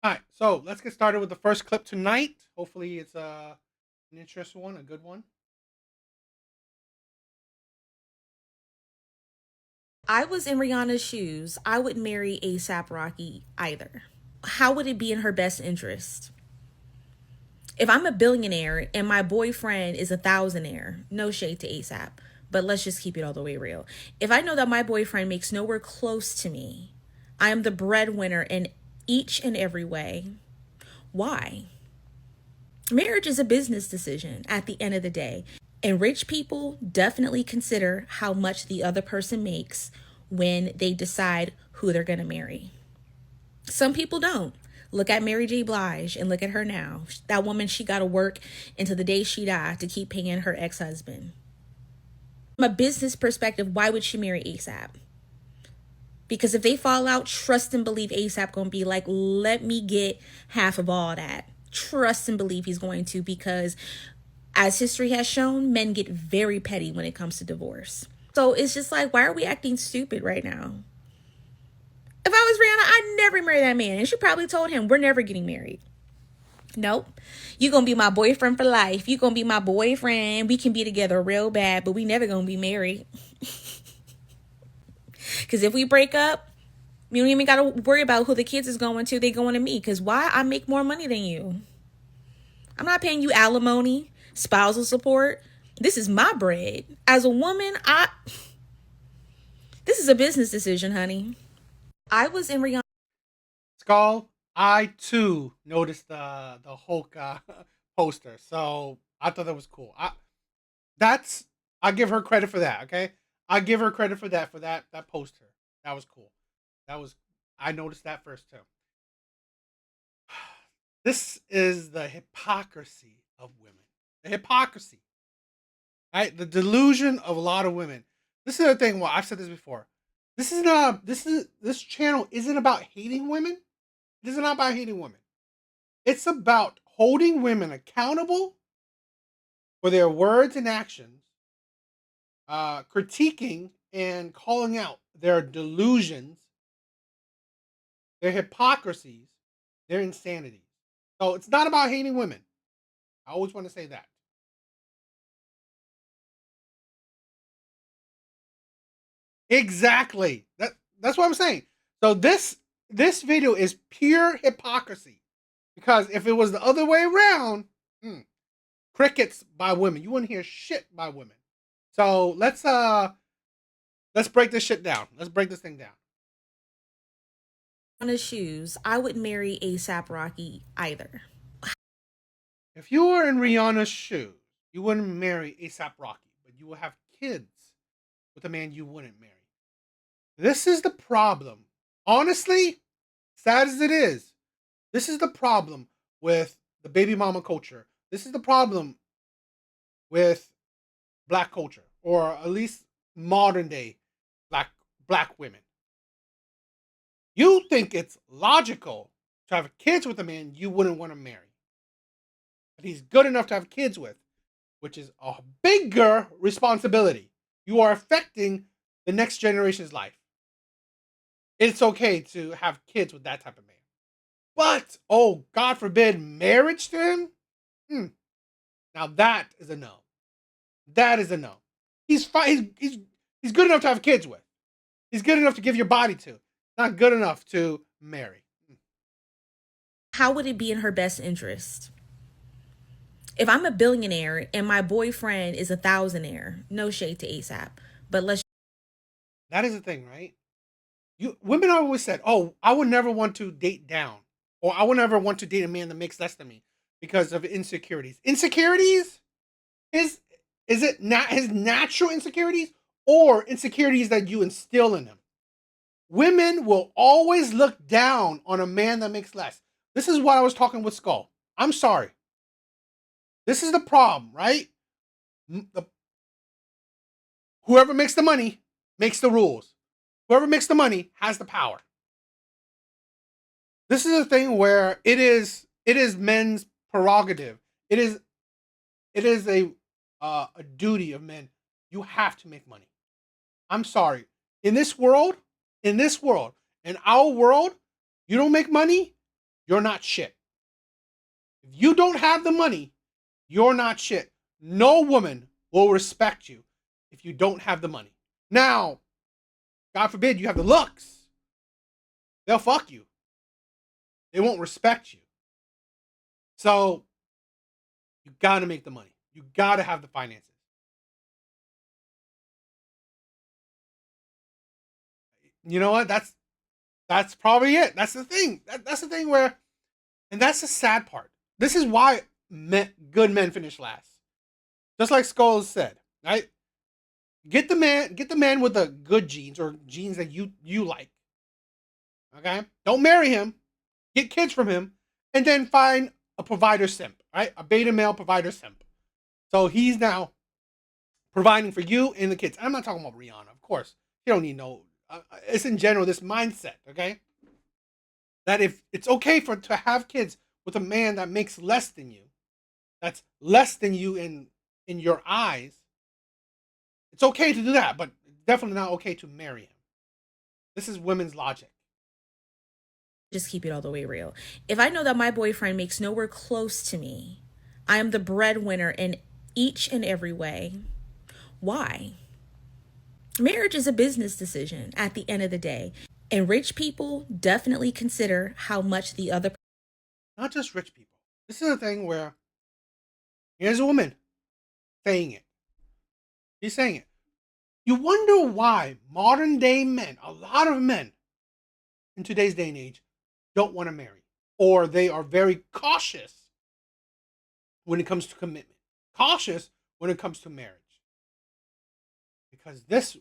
All right, so let's get started with the first clip tonight. Hopefully, it's an interesting one, a good one. I was in Rihanna's shoes, I would marry ASAP Rocky either. How would it be in her best interest? If I'm a billionaire and my boyfriend is a thousandaire, no shade to ASAP, but let's just keep it all the way real. If I know that my boyfriend makes nowhere close to me, I am the breadwinner in each and every way. Why? Marriage is a business decision at the end of the day. And rich people definitely consider how much the other person makes when they decide who they're going to marry. Some people don't. Look at Mary J. Blige and look at her now. That woman, she got to work until the day she died to keep paying her ex husband. From a business perspective, why would she marry ASAP? Because if they fall out, trust and believe ASAP gonna be like, let me get half of all that. Trust and believe he's going to, because as history has shown, men get very petty when it comes to divorce. So it's just like, why are we acting stupid right now? If I was Rihanna, I'd never marry that man. And she probably told him, we're never getting married. Nope. You gonna be my boyfriend for life. You gonna be my boyfriend. We can be together real bad, but we never gonna be married. Because if we break up, you don't even gotta worry about who the kids is going to. They going to me. Because why? I make more money than you. I'm not paying you alimony, spousal support. This is my bread. As a woman, this is a business decision, honey. I was in Rihanna. Skull, I too noticed the Hulk poster, so I thought that was cool. That's I give her credit for that. Okay, I give her credit for that poster. That was cool. That was I noticed that first too. This is the hypocrisy of women. The hypocrisy, right? The delusion of a lot of women. This is the thing. Well, I've said this before. This channel isn't about hating women. It is not about hating women. It's about holding women accountable for their words and actions, critiquing and calling out their delusions, their hypocrisies, their insanities. So it's not about hating women. I always want to say that. Exactly. That's what I'm saying. So this video is pure hypocrisy because if it was the other way around, hmm, crickets by women. You wouldn't hear shit by women. So let's break this shit down. Let's break this thing down. Shoes, I would marry ASAP Rocky either. If you were in Rihanna's shoes, you wouldn't marry ASAP Rocky, but you will have kids with a man you wouldn't marry. This is the problem. Honestly, sad as it is, this is the problem with the baby mama culture. This is the problem with black culture, or at least modern day black women. You think it's logical to have kids with a man you wouldn't want to marry, but he's good enough to have kids with, which is a bigger responsibility. You are affecting the next generation's life. It's okay to have kids with that type of man. But, oh, God forbid, marriage to him? Hmm. Now that is a no. That is a no. He's fine. He's good enough to have kids with. He's good enough to give your body to. Not good enough to marry. How would it be in her best interest? If I'm a billionaire and my boyfriend is a thousandaire, no shade to ASAP, but let's. That is the thing, right? You women always said, "Oh, I would never want to date down, or I would never want to date a man that makes less than me because of insecurities." Insecurities is it not his natural insecurities or insecurities that you instill in him? Women will always look down on a man that makes less. This is what I was talking with Skull. I'm sorry. This is the problem, right? Whoever makes the money makes the rules. Whoever makes the money has the power. This is a thing where it is men's prerogative. It is a duty of men. You have to make money. I'm sorry. In this world, in our world, you don't make money. you're not shit. If you don't have the money, you're not shit. No woman will respect you if you don't have the money. Now, God forbid you have the looks, they'll fuck you. They won't respect you. So you got to make the money. You got to have the finances. You know what? That's probably it. That's the thing. That's the thing where, and that's the sad part. This is why good men finish last. Just like Scholes said, right? Get the man with the good genes or genes that you like. Okay, don't marry him. Get kids from him, and then find a provider simp, right? A beta male provider simp. So he's now providing for you and the kids. I'm not talking about Rihanna, of course. You don't need no. It's in general this mindset, okay? That if it's okay to have kids with a man that makes less than you, that's less than you in your eyes, it's okay to do that, but definitely not okay to marry him. This is women's logic. Just keep it all the way real. If I know that my boyfriend makes nowhere close to me, I am the breadwinner in each and every way. Why? Marriage is a business decision at the end of the day. And rich people definitely consider how much the other. Not just rich people. This is a thing where here's a woman saying it. She's saying it. You wonder why modern day men, a lot of men in today's day and age, don't want to marry. Or they are very cautious when it comes to commitment. Cautious when it comes to marriage. Because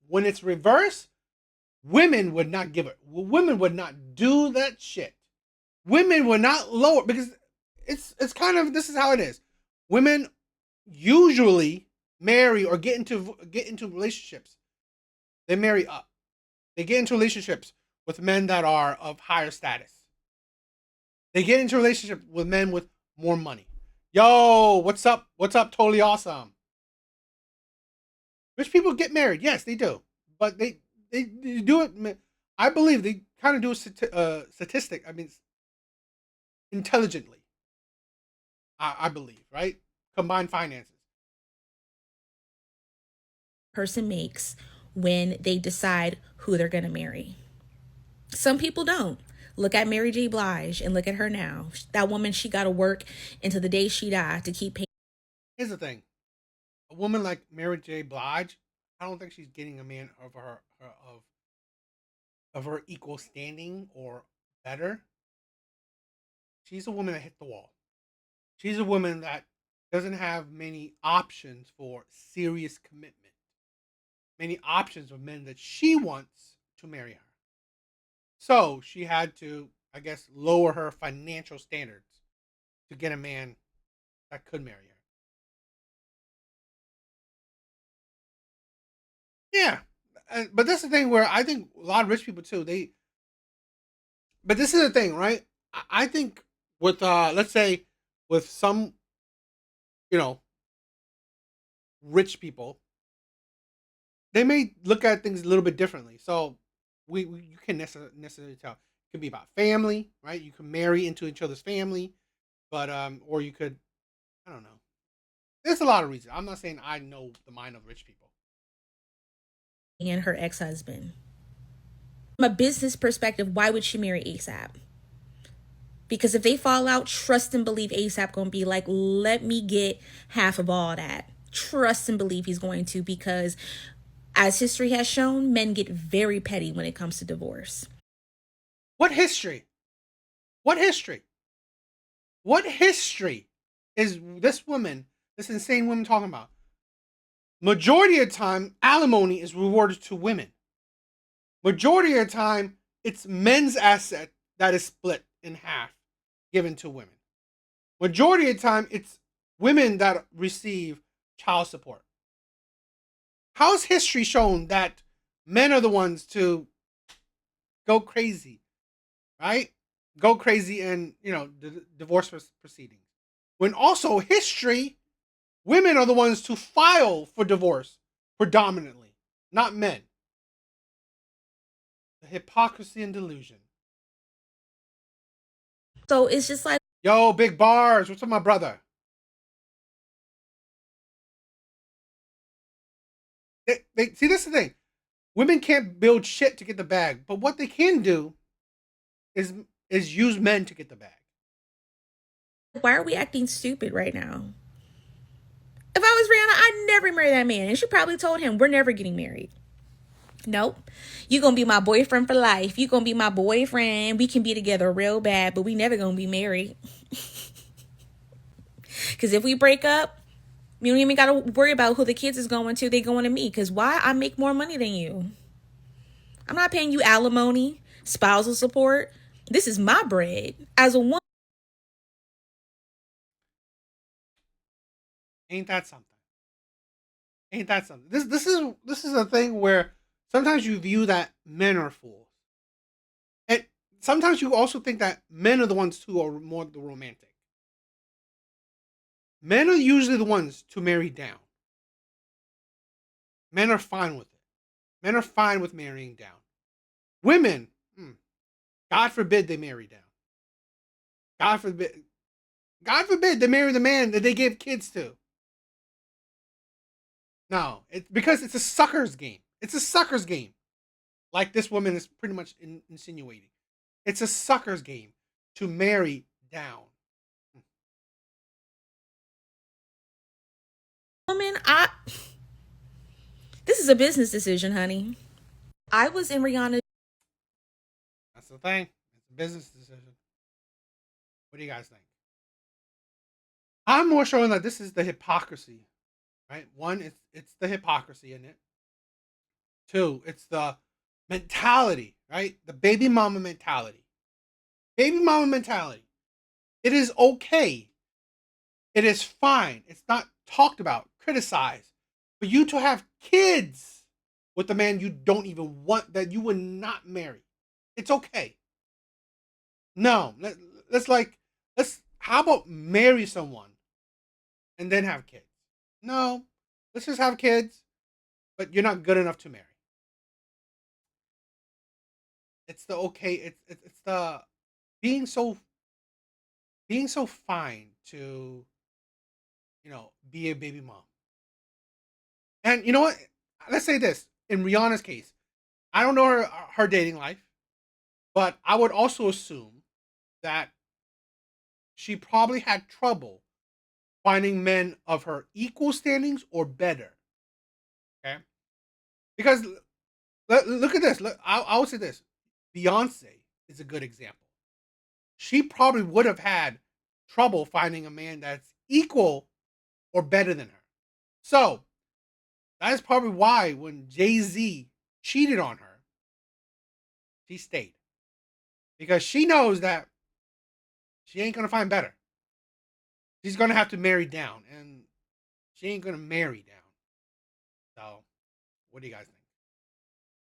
when it's reversed, women would not give it. Women would not do that shit. Women would not lower because it's kind of this is how it is. Women usually marry or get into relationships. They marry up. They get into relationships with men that are of higher status. They get into relationships with men with more money. Yo, what's up? What's up? Totally awesome. Rich people get married. Yes, they do. But they do it. I believe they kind of do a statistic. I mean, intelligently. I believe, right? Combined finances. Person makes when they decide who they're going to marry. Some people don't. Look at Mary J. Blige and look at her now. That woman, she got to work until the day she died to keep paying. Here's the thing: a woman like Mary J. Blige, I don't think she's getting a man of her equal standing or better. She's a woman that hit the wall. She's a woman that doesn't have many options for serious commitment. Many options of men that she wants to marry her. So she had to, I guess, lower her financial standards to get a man that could marry her. Yeah, but that's the thing where I think a lot of rich people too. But this is the thing, right? I think with let's say with some, you know, rich people, they may look at things a little bit differently. So we you can necessarily tell. It could be about family, right? You can marry into each other's family, but or you could, I don't know. There's a lot of reasons. I'm not saying I know the mind of rich people. And her ex-husband. From a business perspective, why would she marry ASAP? Because if they fall out, trust and believe ASAP gonna be like, let me get half of all that. Trust and believe he's going to, because as history has shown, men get very petty when it comes to divorce. What history? What history? What history is this woman, this insane woman talking about? Majority of the time, alimony is rewarded to women. Majority of the time, it's men's asset that is split in half, given to women. Majority of the time, it's women that receive child support. How's history shown that men are the ones to go crazy, right? Go crazy in, divorce proceedings. When also history, women are the ones to file for divorce predominantly, not men. The hypocrisy and delusion. So it's just like, Yo, big bars. What's up, my brother? They see, this is the thing. Women can't build shit to get the bag, but what they can do is use men to get the bag. why are we acting stupid right now? If I was Rihanna, I'd never marry that man. And she probably told him, we're never getting married. Nope. You gonna be my boyfriend for life. You gonna be my boyfriend. We can be together real bad, but we never gonna be married. Because if we break up, you don't even gotta worry about who the kids is going to. They going to me. Because why? I make more money than you. I'm not paying you alimony, spousal support. This is my bread. As a woman, Ain't that something? Ain't that something? This is a thing where sometimes you view that men are fools, and sometimes you also think that men are the ones who are more the romantic. Men are usually the ones to marry down. Men are fine with it. Men are fine with marrying down. Women, God forbid they marry down. God forbid. God forbid they marry the man that they gave kids to. No, it's because it's a sucker's game. It's a sucker's game. Like this woman is pretty much insinuating. It's a sucker's game to marry down. I this is a business decision, honey. I was in Rihanna. That's the thing. It's a business decision. What do you guys think? I'm more showing that this is the hypocrisy, right? One, it's the hypocrisy in it. Two, it's the mentality, right? The baby mama mentality. Baby mama mentality. It is okay. It is fine. It's not talked about, criticized. For you to have kids with a man you don't even want, that you would not marry. It's okay. No, let's how about marry someone and then have kids? No, let's just have kids, but you're not good enough to marry. It's the okay. It's the being so fine to be a baby mom. And you know what? Let's say this in Rihanna's case. I don't know her dating life, but I would also assume that she probably had trouble finding men of her equal standings or better. Okay, because look at this. Look, I would say this. Beyonce is a good example. She probably would have had trouble finding a man that's equal or better than her. So that is probably why when Jay-Z cheated on her, she stayed. Because she knows that she ain't gonna find better. She's gonna have to marry down, and she ain't gonna marry down. So, what do you guys think?